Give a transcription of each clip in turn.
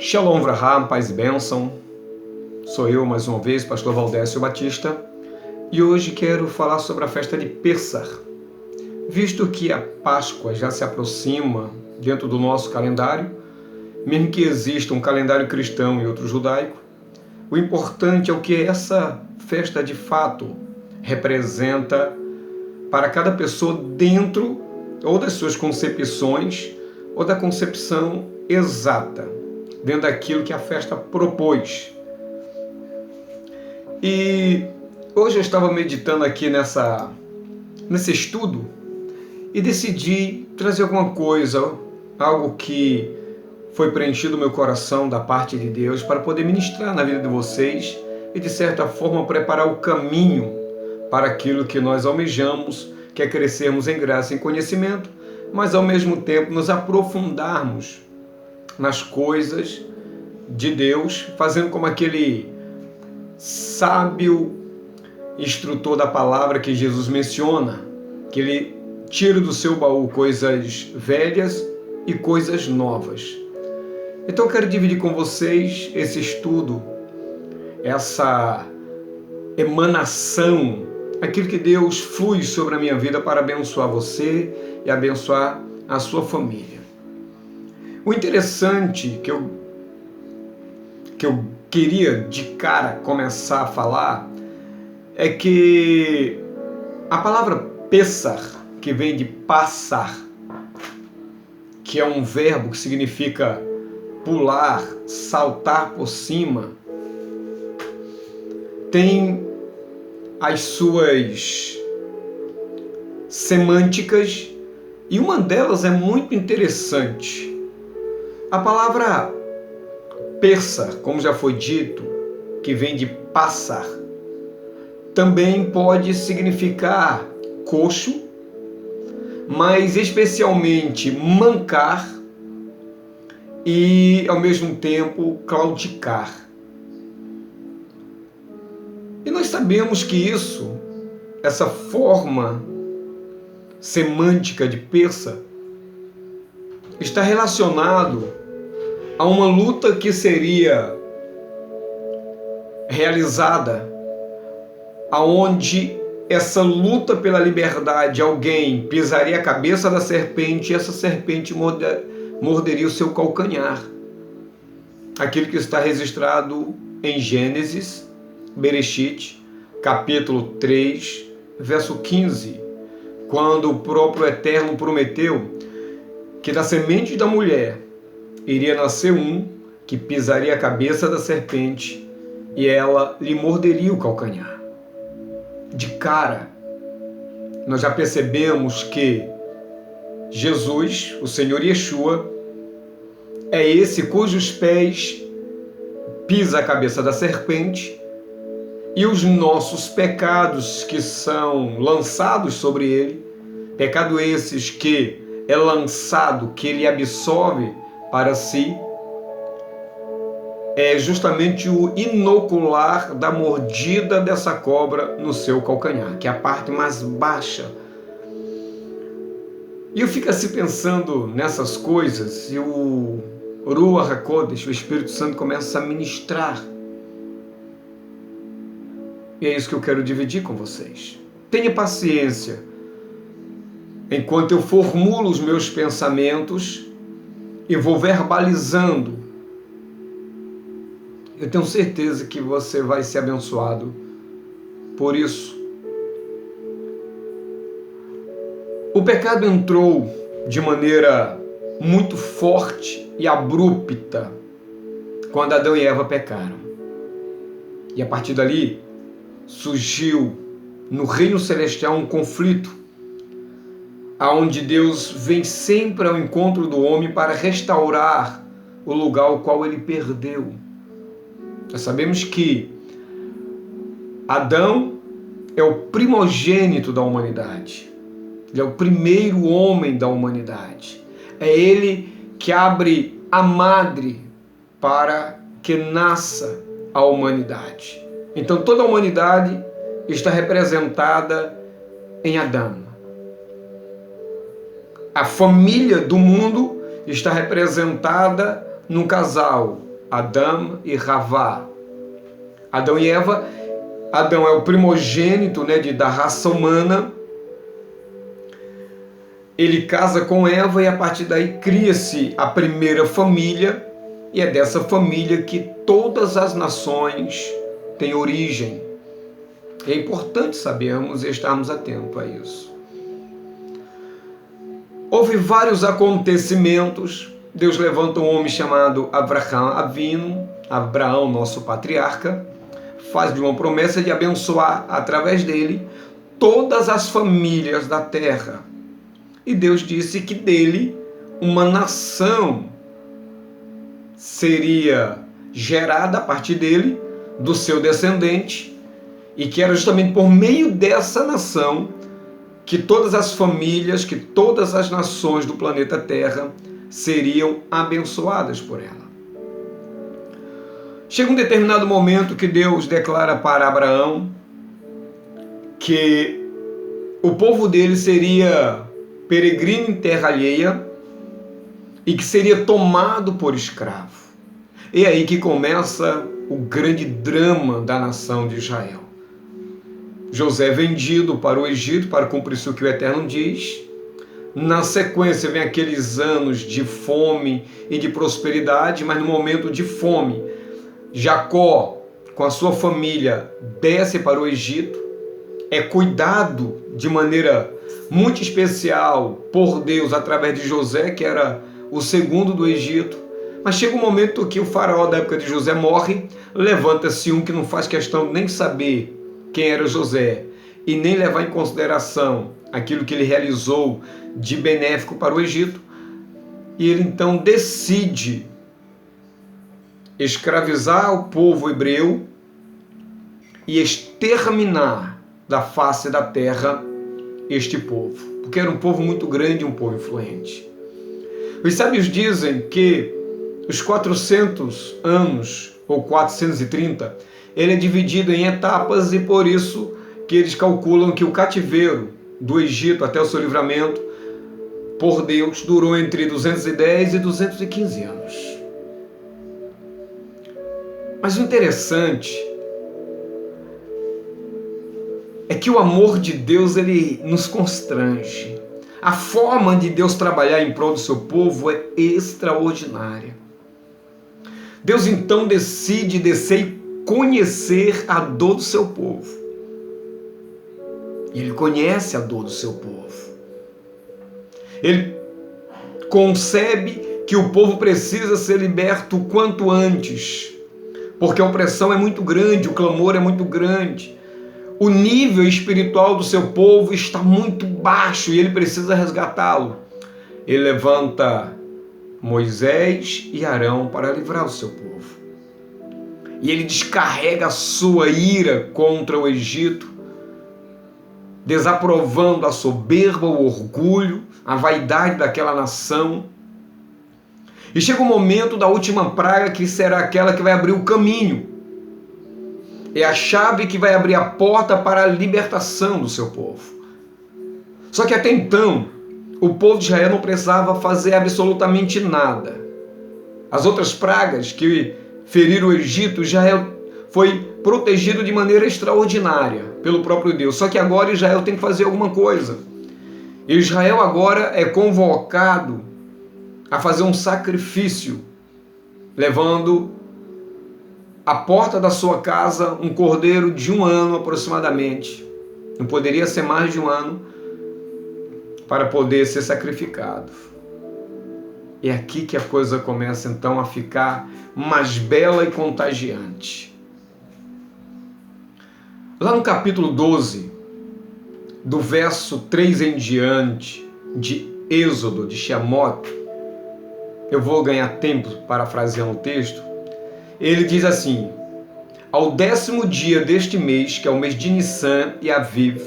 Shalom Vraham, paz e bênção. Sou eu mais uma vez, pastor Valdécio Batista, e hoje quero falar sobre a festa de Pêssar. Visto que a Páscoa já se aproxima dentro do nosso calendário, mesmo que exista um calendário cristão e outro judaico, o importante é o que essa festa de fato representa para cada pessoa dentro ou das suas concepções ou da concepção exata, dentro daquilo que a festa propôs. E hoje eu estava meditando aqui nesse estudo e decidi trazer alguma coisa, algo que foi preenchido no meu coração da parte de Deus para poder ministrar na vida de vocês e de certa forma preparar o caminho para aquilo que nós almejamos, que é crescermos em graça e em conhecimento, mas ao mesmo tempo nos aprofundarmos nas coisas de Deus, fazendo como aquele sábio instrutor da palavra que Jesus menciona, que ele tira do seu baú coisas velhas e coisas novas. Então eu quero dividir com vocês esse estudo, essa emanação, aquilo que Deus flui sobre a minha vida para abençoar você e abençoar a sua família. O interessante que eu queria de cara começar a falar é que a palavra Pêssar, que vem de passar, que é um verbo que significa pular, saltar por cima, tem as suas semânticas e uma delas é muito interessante. A palavra Pêssar, como já foi dito, que vem de passar, também pode significar coxo, mas especialmente mancar e, ao mesmo tempo, claudicar. E nós sabemos que essa forma semântica de Pêssar, está relacionado a uma luta que seria realizada, aonde essa luta pela liberdade, alguém pisaria a cabeça da serpente e essa serpente morderia o seu calcanhar. Aquilo que está registrado em Gênesis, Bereshit, capítulo 3, verso 15, quando o próprio Eterno prometeu que da semente da mulher iria nascer um que pisaria a cabeça da serpente e ela lhe morderia o calcanhar. De cara, nós já percebemos que Jesus, o Senhor Yeshua, é esse cujos pés pisa a cabeça da serpente e os nossos pecados que são lançados sobre ele, pecado esses que é lançado, que ele absorve para si, é justamente o inocular da mordida dessa cobra no seu calcanhar, que é a parte mais baixa. E eu fico assim pensando nessas coisas e o Ruach HaKodesh, o Espírito Santo, começa a ministrar. E é isso que eu quero dividir com vocês. Tenha paciência. Enquanto eu formulo os meus pensamentos e vou verbalizando, eu tenho certeza que você vai ser abençoado por isso. O pecado entrou de maneira muito forte e abrupta quando Adão e Eva pecaram. E a partir dali surgiu no reino celestial um conflito, aonde Deus vem sempre ao encontro do homem para restaurar o lugar ao qual ele perdeu. Nós sabemos que Adão é o primogênito da humanidade. Ele é o primeiro homem da humanidade. É ele que abre a madre para que nasça a humanidade. Então toda a humanidade está representada em Adão. A família do mundo está representada no casal Adão e Havá. Adão e Eva, Adão é o primogênito, né, da raça humana. Ele casa com Eva e a partir daí cria-se a primeira família, e é dessa família que todas as nações têm origem. É importante sabermos e estarmos atentos a isso. Houve vários acontecimentos. Deus levanta um homem chamado Abraão, nosso patriarca, faz-lhe uma promessa de abençoar através dele todas as famílias da terra. E Deus disse que dele uma nação seria gerada a partir dele, do seu descendente, e que era justamente por meio dessa nação que todas as famílias, que todas as nações do planeta Terra seriam abençoadas por ela. Chega um determinado momento que Deus declara para Abraão que o povo dele seria peregrino em terra alheia e que seria tomado por escravo. É aí que começa o grande drama da nação de Israel. José é vendido para o Egito para cumprir o que o Eterno diz. Na sequência vem aqueles anos de fome e de prosperidade, mas no momento de fome, Jacó, com a sua família, desce para o Egito, é cuidado de maneira muito especial por Deus através de José, que era o segundo do Egito. Mas chega um momento que o faraó da época de José morre, levanta-se um que não faz questão nem saber quem era José e nem levar em consideração aquilo que ele realizou de benéfico para o Egito, e ele então decide escravizar o povo hebreu e exterminar da face da terra este povo, porque era um povo muito grande, um povo influente. Os sábios dizem que os 400 anos, ou 430, ele é dividido em etapas, e por isso que eles calculam que o cativeiro do Egito até o seu livramento por Deus durou entre 210 e 215 anos. Mas o interessante é que o amor de Deus, ele nos constrange. A forma de Deus trabalhar em prol do seu povo é extraordinária. Deus então decide descer e conhecer a dor do seu povo. E ele conhece a dor do seu povo. Ele concebe que o povo precisa ser liberto o quanto antes, porque a opressão é muito grande, o clamor é muito grande. O nível espiritual do seu povo está muito baixo e ele precisa resgatá-lo. Ele levanta Moisés e Arão para livrar o seu povo. E ele descarrega a sua ira contra o Egito, desaprovando a soberba, o orgulho, a vaidade daquela nação. E chega o momento da última praga, que será aquela que vai abrir o caminho. É a chave que vai abrir a porta para a libertação do seu povo. Só que até então, o povo de Israel não precisava fazer absolutamente nada. As outras pragas que feriram o Egito, Israel foi protegido de maneira extraordinária pelo próprio Deus. Só que agora Israel tem que fazer alguma coisa. Israel agora é convocado a fazer um sacrifício, levando à porta da sua casa um cordeiro de 1 ano aproximadamente. Não poderia ser mais de 1 ano para poder ser sacrificado. É aqui que a coisa começa então a ficar mais bela e contagiante. Lá no capítulo 12, do verso 3 em diante, de Êxodo, de Shemot, eu vou ganhar tempo parafraseando o texto, ele diz assim: ao 10º dia deste mês, que é o mês de Nissan e Aviv,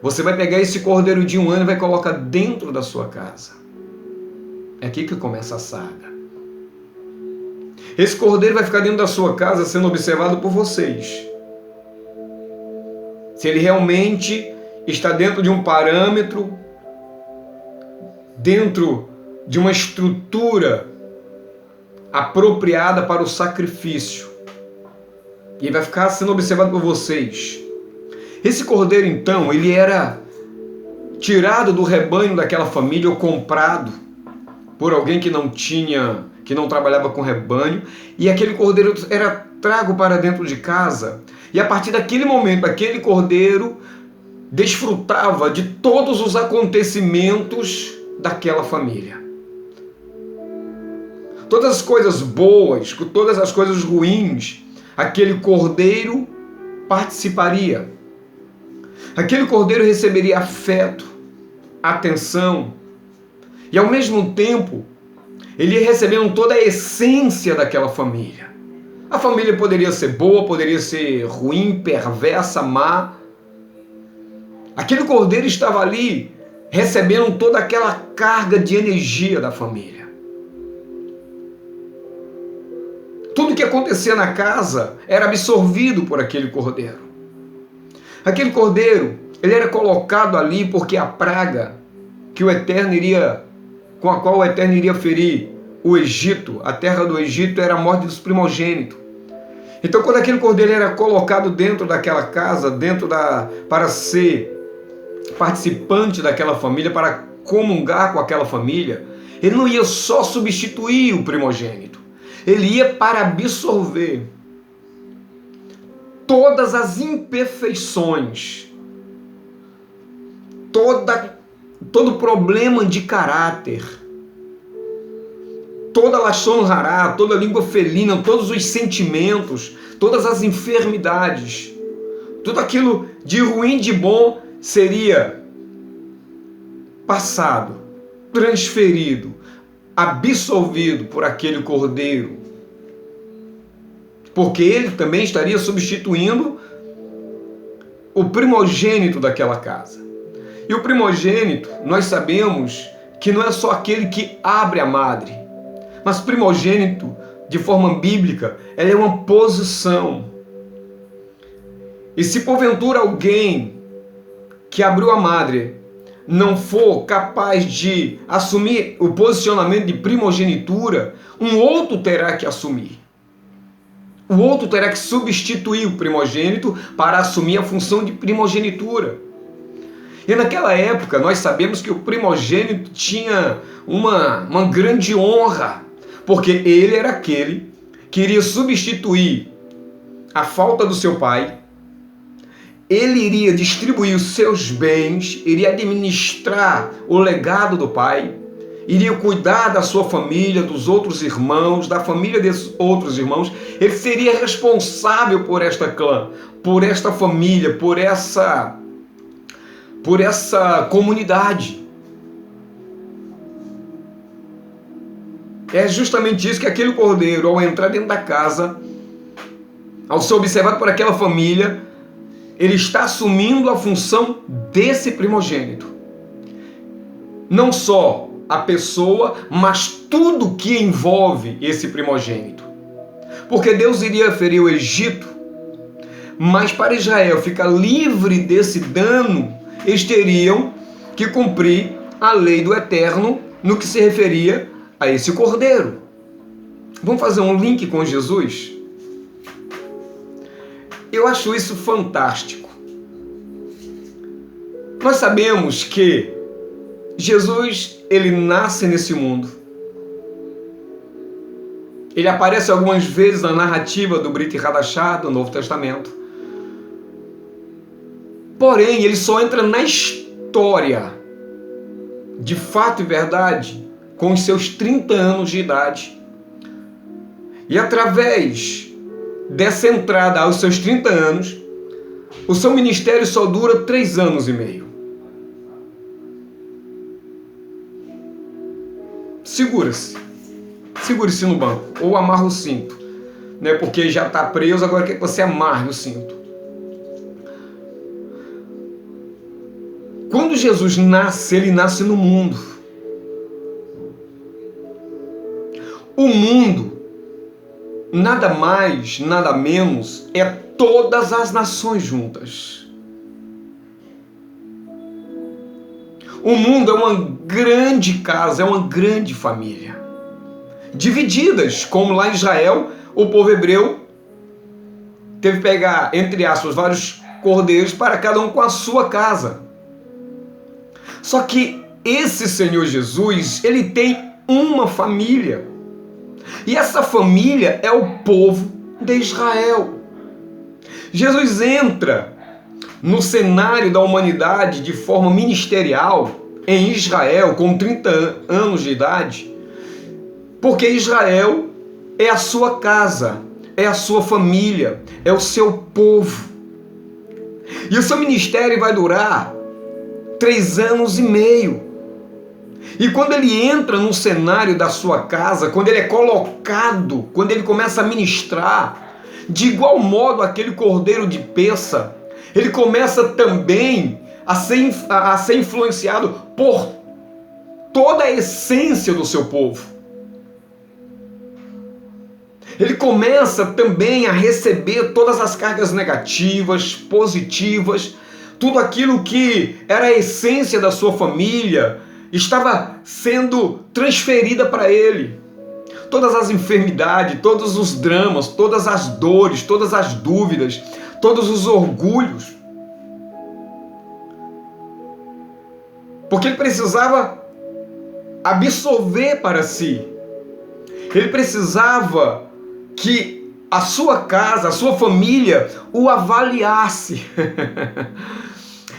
você vai pegar esse cordeiro de 1 ano e vai colocar dentro da sua casa. É aqui que começa a saga. Esse cordeiro vai ficar dentro da sua casa sendo observado por vocês. Se ele realmente está dentro de um parâmetro, dentro de uma estrutura apropriada para o sacrifício. E vai ficar sendo observado por vocês. Esse cordeiro, então, ele era tirado do rebanho daquela família ou comprado por alguém que não trabalhava com rebanho, e aquele cordeiro era trago para dentro de casa, e a partir daquele momento, aquele cordeiro desfrutava de todos os acontecimentos daquela família. Todas as coisas boas, todas as coisas ruins, aquele cordeiro participaria. Aquele cordeiro receberia afeto, atenção, e ao mesmo tempo, ele ia recebendo toda a essência daquela família. A família poderia ser boa, poderia ser ruim, perversa, má. Aquele cordeiro estava ali recebendo toda aquela carga de energia da família. Tudo que acontecia na casa era absorvido por aquele cordeiro. Aquele cordeiro, ele era colocado ali porque a praga com a qual o Eterno iria ferir o Egito, a terra do Egito, era a morte dos primogênitos. Então, quando aquele cordeiro era colocado dentro daquela casa, para ser participante daquela família, para comungar com aquela família, ele não ia só substituir o primogênito, ele ia para absorver todas as imperfeições, todo problema de caráter, toda lashon hará, toda língua felina, todos os sentimentos, todas as enfermidades, tudo aquilo de ruim, de bom, seria passado, transferido, absolvido por aquele cordeiro, porque ele também estaria substituindo o primogênito daquela casa. E o primogênito, nós sabemos que não é só aquele que abre a madre, mas primogênito, de forma bíblica, ela é uma posição. E se porventura alguém que abriu a madre não for capaz de assumir o posicionamento de primogenitura, um outro terá que assumir. O outro terá que substituir o primogênito para assumir a função de primogenitura. E naquela época nós sabemos que o primogênito tinha uma grande honra, porque ele era aquele que iria substituir a falta do seu pai, ele iria distribuir os seus bens, iria administrar o legado do pai, iria cuidar da sua família, dos outros irmãos, da família desses outros irmãos. Ele seria responsável por esta clã, por esta família, por essa comunidade. É justamente isso que aquele cordeiro, ao entrar dentro da casa, ao ser observado por aquela família, ele está assumindo a função desse primogênito. Não só a pessoa, mas tudo que envolve esse primogênito. Porque Deus iria ferir o Egito, mas para Israel ficar livre desse dano, eles teriam que cumprir a lei do Eterno no que se referia a esse cordeiro. Vamos fazer um link com Jesus? Eu acho isso fantástico. Nós sabemos que Jesus, ele nasce nesse mundo. Ele aparece algumas vezes na narrativa do Brit Hadashah, do Novo Testamento. Porém, ele só entra na história, de fato e verdade, com os seus 30 anos de idade. E através dessa entrada aos seus 30 anos, o seu ministério só dura 3 anos e meio. Segure-se no banco, ou amarra o cinto, né? Porque já está preso, agora quer que você amarre o cinto. Quando Jesus nasce, ele nasce no mundo. O mundo, nada mais, nada menos, é todas as nações juntas. O mundo é uma grande casa, é uma grande família. divididas, como lá em Israel, o povo hebreu teve que pegar, entre aspas, vários cordeiros para cada um com a sua casa. Só que esse Senhor Jesus, ele tem uma família. E essa família é o povo de Israel. Jesus entra no cenário da humanidade de forma ministerial em Israel com 30 anos de idade, porque Israel é a sua casa, é a sua família, é o seu povo. E o seu ministério vai durar 3 anos e meio. E quando ele entra no cenário da sua casa, quando ele é colocado, quando ele começa a ministrar, de igual modo aquele cordeiro de peça, ele começa também a ser influenciado por toda a essência do seu povo. Ele começa também a receber todas as cargas negativas, positivas, tudo aquilo que era a essência da sua família estava sendo transferida para ele. Todas as enfermidades, todos os dramas, todas as dores, todas as dúvidas, todos os orgulhos. Porque ele precisava absorver para si. Ele precisava que a sua casa, a sua família o avaliasse.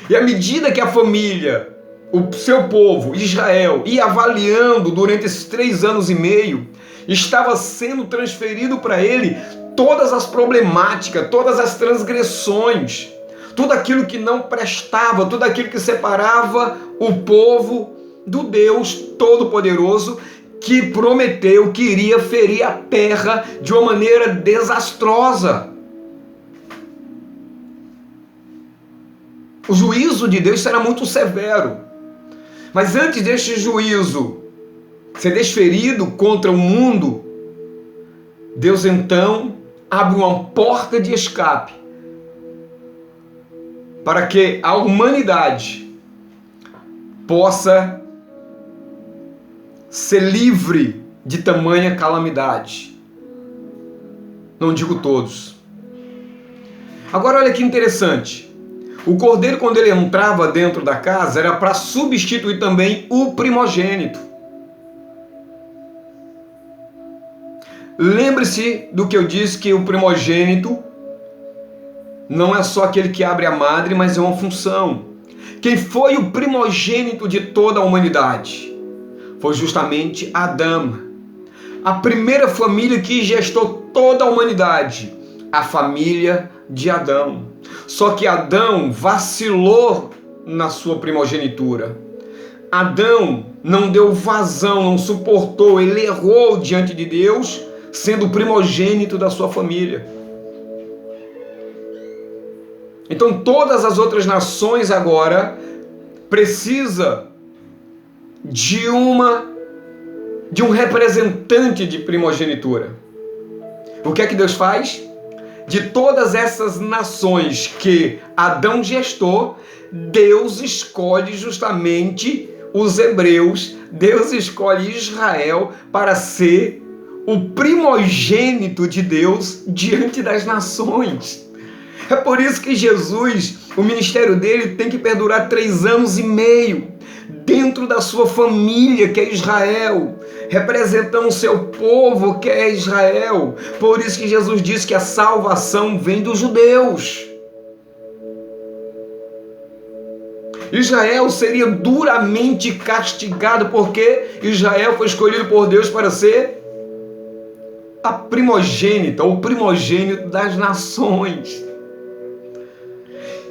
E à medida que a família, o seu povo, Israel, ia avaliando durante esses 3 anos e meio, estava sendo transferido para ele todas as problemáticas, todas as transgressões, tudo aquilo que não prestava, tudo aquilo que separava o povo do Deus Todo-Poderoso, que prometeu que iria ferir a terra de uma maneira desastrosa. O juízo de Deus será muito severo. Mas antes deste juízo ser desferido contra o mundo, Deus então abre uma porta de escape para que a humanidade possa ser livre de tamanha calamidade. Não digo todos. Agora olha que interessante. O cordeiro, quando ele entrava dentro da casa, era para substituir também o primogênito. Lembre-se do que eu disse, que o primogênito não é só aquele que abre a madre, mas é uma função. Quem foi o primogênito de toda a humanidade? Foi justamente Adão. A primeira família que gestou toda a humanidade, a família de Adão. Só que Adão vacilou na sua primogenitura. Adão não deu vazão, não suportou, ele errou diante de Deus, sendo o primogênito da sua família. Então todas as outras nações agora precisam de um representante de primogenitura. O que é que Deus faz? De todas essas nações que Adão gestou, Deus escolhe justamente os hebreus, Deus escolhe Israel para ser o primogênito de Deus diante das nações. É por isso que Jesus, o ministério dele tem que perdurar 3 anos e meio, dentro da sua família, que é Israel, representando o seu povo, que é Israel. Por isso que Jesus disse que a salvação vem dos judeus. Israel seria duramente castigado, porque Israel foi escolhido por Deus para ser a primogênita, o primogênito das nações.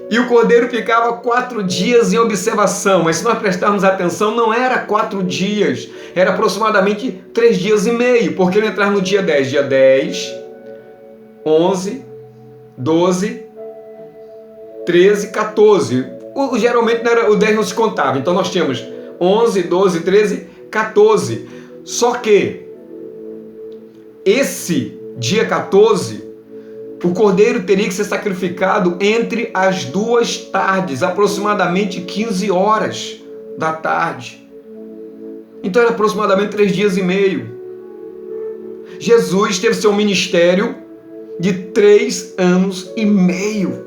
E o cordeiro ficava 4 dias em observação, mas se nós prestarmos atenção, não era 4 dias, era aproximadamente 3 dias e meio, porque ele entrava no dia 10, 11, 12, 13, 14. Geralmente o 10 não se contava, então nós tínhamos 11, 12, 13, 14. Só que esse dia 14, o cordeiro teria que ser sacrificado entre as 2 tardes, aproximadamente 15 horas da tarde. Então era aproximadamente 3 dias e meio. Jesus teve seu ministério de 3 anos e meio.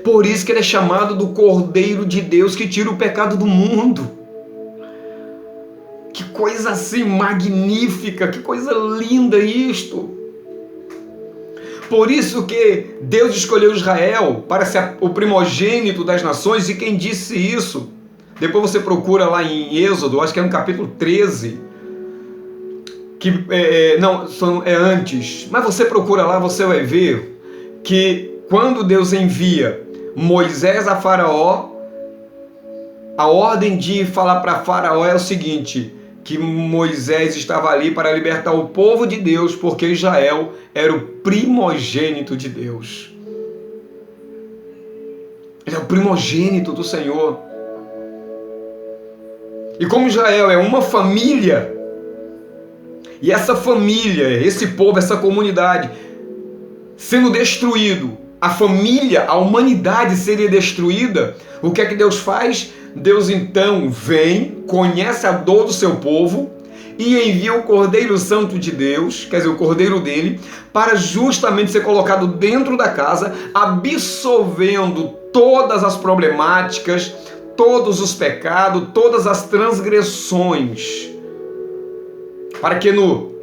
Por isso que ele é chamado do Cordeiro de Deus que tira o pecado do mundo. Que coisa assim magnífica, que coisa linda isto. Por isso que Deus escolheu Israel para ser o primogênito das nações. E quem disse isso? Depois você procura lá em Êxodo, acho que é no capítulo 13. Que é antes. Mas você procura lá, você vai ver que quando Deus envia Moisés a Faraó, a ordem de falar para Faraó é o seguinte: que Moisés estava ali para libertar o povo de Deus, porque Israel era o primogênito de Deus. Ele é o primogênito do Senhor. E como Israel é uma família, e essa família, esse povo, essa comunidade sendo destruído, a família, a humanidade seria destruída, o que é que Deus faz? Deus então vem, conhece a dor do seu povo e envia o Cordeiro Santo de Deus, quer dizer, o Cordeiro dele, para justamente ser colocado dentro da casa, absolvendo todas as problemáticas, todos os pecados, todas as transgressões, para que no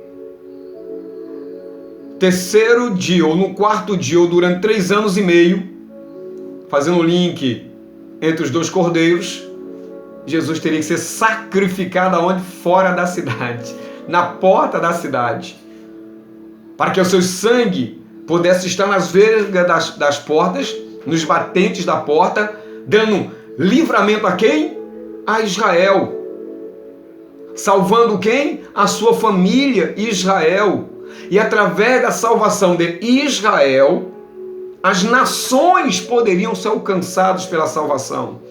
terceiro dia ou no quarto dia ou durante 3 anos e meio, fazendo o link entre os 2 cordeiros, Jesus teria que ser sacrificado aonde? Fora da cidade, na porta da cidade, para que o seu sangue pudesse estar nas vergas das portas, nos batentes da porta, dando livramento a quem? A Israel. Salvando quem? A sua família, Israel. E através da salvação de Israel, as nações poderiam ser alcançadas pela salvação.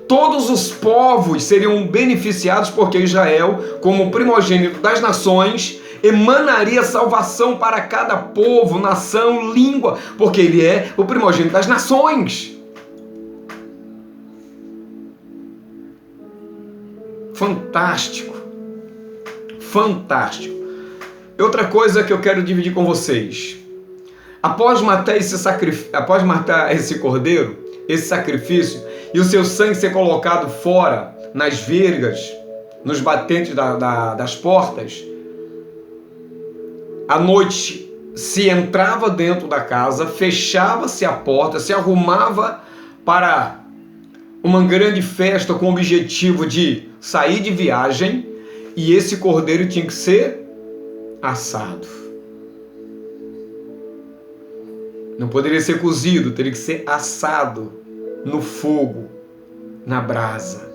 Todos os povos seriam beneficiados porque Israel, como primogênito das nações, emanaria salvação para cada povo, nação, língua, porque ele é o primogênito das nações. Fantástico. Fantástico. Outra coisa que eu quero dividir com vocês. Após matar esse cordeiro, esse sacrifício, e o seu sangue ser colocado fora, nas vergas, nos batentes das portas, à noite se entrava dentro da casa, fechava-se a porta, se arrumava para uma grande festa com o objetivo de sair de viagem, e esse cordeiro tinha que ser assado. Não poderia ser cozido, teria que ser assado no fogo, na brasa.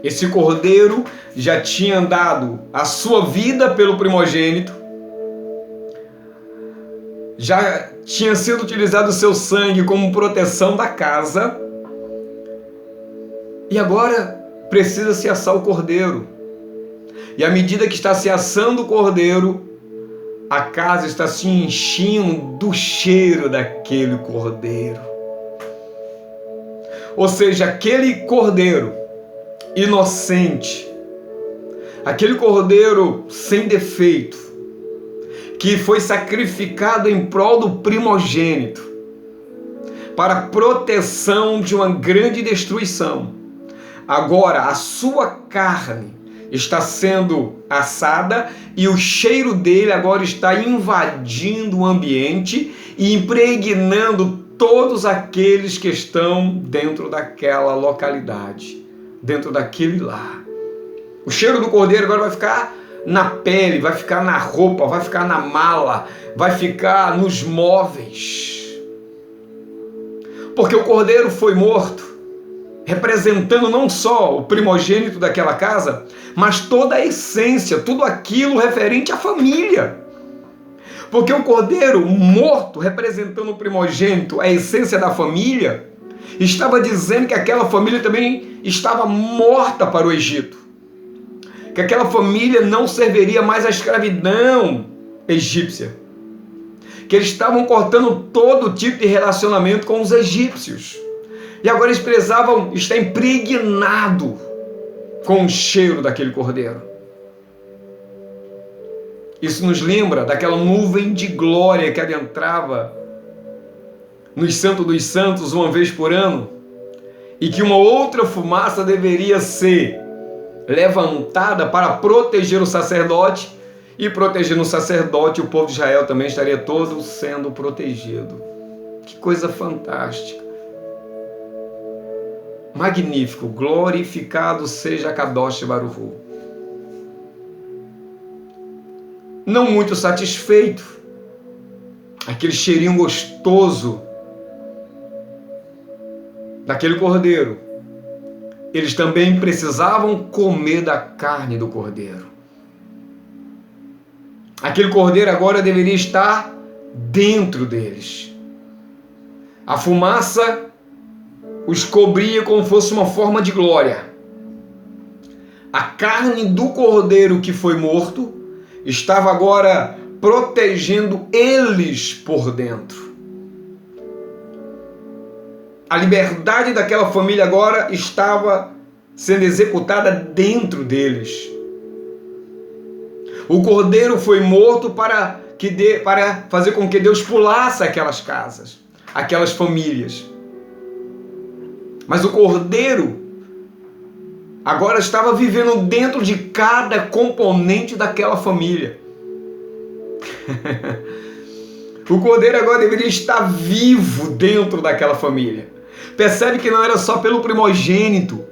Esse cordeiro já tinha dado a sua vida pelo primogênito, já tinha sido utilizado o seu sangue como proteção da casa, e agora precisa se assar o cordeiro. E à medida que está se assando o cordeiro, a casa está se enchendo do cheiro daquele cordeiro. Ou seja, aquele cordeiro inocente, aquele cordeiro sem defeito, que foi sacrificado em prol do primogênito, para a proteção de uma grande destruição. Agora a sua carne está sendo assada e o cheiro dele agora está invadindo o ambiente e impregnando todos aqueles que estão dentro daquela localidade, dentro daquele lar. O cheiro do cordeiro agora vai ficar na pele, vai ficar na roupa, vai ficar na mala, vai ficar nos móveis. Porque o cordeiro foi morto, representando não só o primogênito daquela casa, mas toda a essência, tudo aquilo referente à família. Porque o cordeiro morto, representando o primogênito, a essência da família, estava dizendo que aquela família também estava morta para o Egito. Que aquela família não serviria mais à escravidão egípcia. Que eles estavam cortando todo tipo de relacionamento com os egípcios. E agora eles precisavam estar impregnados com o cheiro daquele cordeiro. Isso nos lembra daquela nuvem de glória que adentrava nos Santos dos Santos uma vez por ano, e que uma outra fumaça deveria ser levantada para proteger o sacerdote, e protegendo o sacerdote, o povo de Israel também estaria todo sendo protegido. Que coisa fantástica! Magnífico! Glorificado seja Kadosh Baruch Hu. Não muito satisfeito, aquele cheirinho gostoso daquele cordeiro, eles também precisavam comer da carne do cordeiro. Aquele cordeiro agora deveria estar dentro deles. A fumaça os cobria como fosse uma forma de glória. A carne do cordeiro que foi morto estava agora protegendo eles por dentro. A liberdade daquela família agora estava sendo executada dentro deles. O cordeiro foi morto para fazer com que Deus pulasse aquelas casas, aquelas famílias. Mas o cordeiro agora estava vivendo dentro de cada componente daquela família. O cordeiro agora deveria estar vivo dentro daquela família. Percebe que não era só pelo primogênito,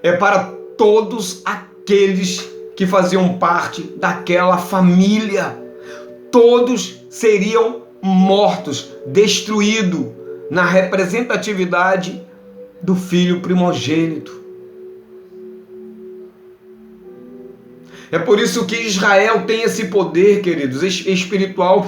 é para todos aqueles que faziam parte daquela família. Todos seriam mortos, destruídos na representatividade do filho primogênito. É por isso que Israel tem esse poder, queridos, espiritual,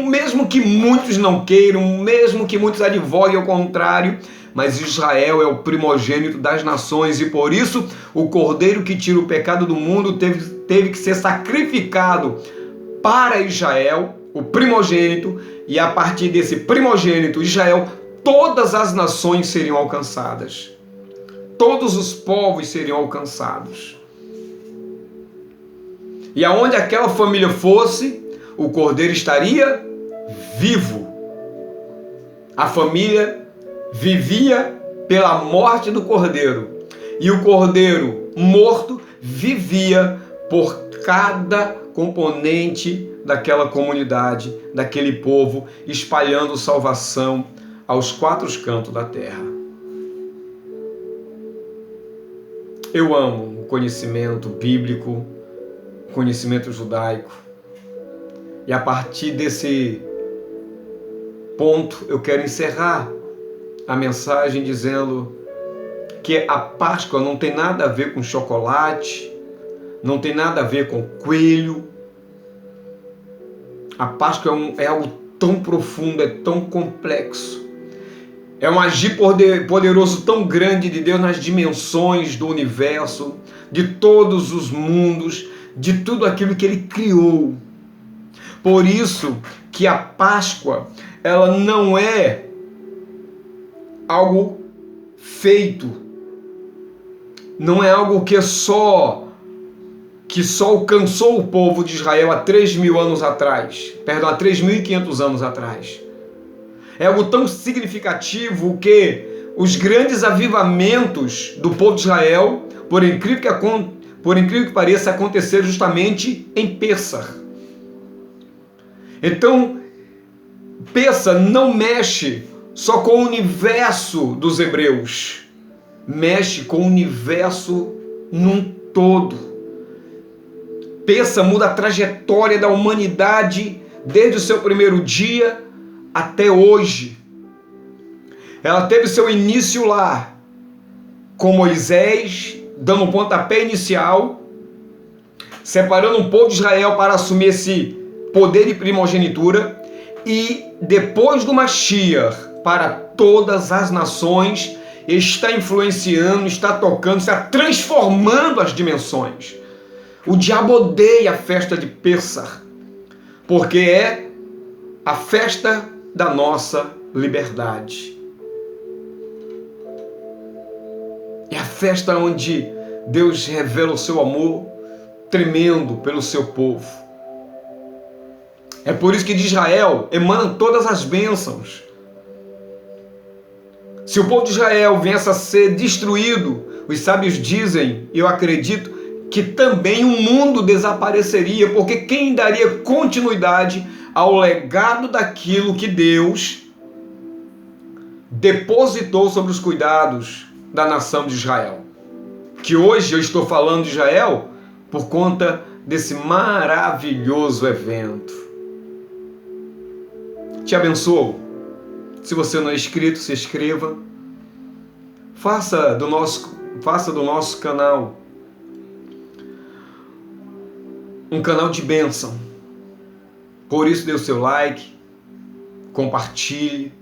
mesmo que muitos não queiram, mesmo que muitos advoguem ao contrário, mas Israel é o primogênito das nações e por isso o cordeiro que tira o pecado do mundo teve que ser sacrificado para Israel, o primogênito, e a partir desse primogênito, Israel, todas as nações seriam alcançadas. Todos os povos seriam alcançados. E aonde aquela família fosse, o cordeiro estaria vivo. A família vivia pela morte do cordeiro. E o cordeiro morto vivia por cada componente daquela comunidade, daquele povo, espalhando salvação aos quatro cantos da terra. Eu amo o conhecimento bíblico, conhecimento judaico, e a partir desse ponto eu quero encerrar a mensagem dizendo que a Páscoa não tem nada a ver com chocolate, não tem nada a ver com coelho. A Páscoa é algo tão profundo, é tão complexo, é um agir poderoso tão grande de Deus nas dimensões do universo, de todos os mundos, de tudo aquilo que Ele criou. Por isso que a Páscoa, ela não é algo feito, não é algo que só alcançou o povo de Israel há 3.000 anos atrás, perdão, há 3.500 anos atrás. É algo tão significativo que os grandes avivamentos do povo de Israel, por incrível que pareça, aconteceram justamente em Pêssar. Então, Pêssar não mexe só com o universo dos hebreus, mexe com o universo num todo. Pêssar muda a trajetória da humanidade desde o seu primeiro dia até hoje. Ela teve seu início lá, com Moisés, dando um pontapé inicial, separando o povo de Israel para assumir esse poder de primogenitura, e depois do Mashiach, para todas as nações, está influenciando, está tocando, está transformando as dimensões. O diabo odeia a festa de Pêssar, porque é a festa da nossa liberdade. É a festa onde Deus revela o seu amor tremendo pelo seu povo. É por isso que de Israel emanam todas as bênçãos. Se o povo de Israel viesse a ser destruído, os sábios dizem, e eu acredito, que também o mundo desapareceria, porque quem daria continuidade ao legado daquilo que Deus depositou sobre os cuidados da nação de Israel? Que hoje eu estou falando de Israel por conta desse maravilhoso evento. Te abençoo. Se você não é inscrito, se inscreva. Faça do nosso canal um canal de bênção. Por isso, dê o seu like, compartilhe,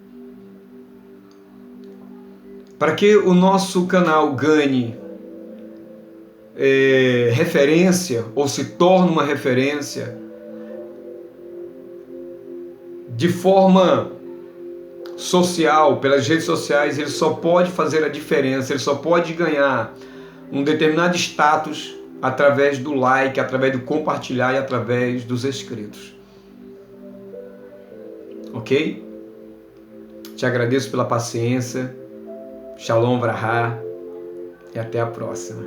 para que o nosso canal ganhe referência, ou se torne uma referência, de forma social, pelas redes sociais. Ele só pode fazer a diferença, ele só pode ganhar um determinado status através do like, através do compartilhar e através dos inscritos. Ok? Te agradeço pela paciência. Shalom Vrahá e até a próxima.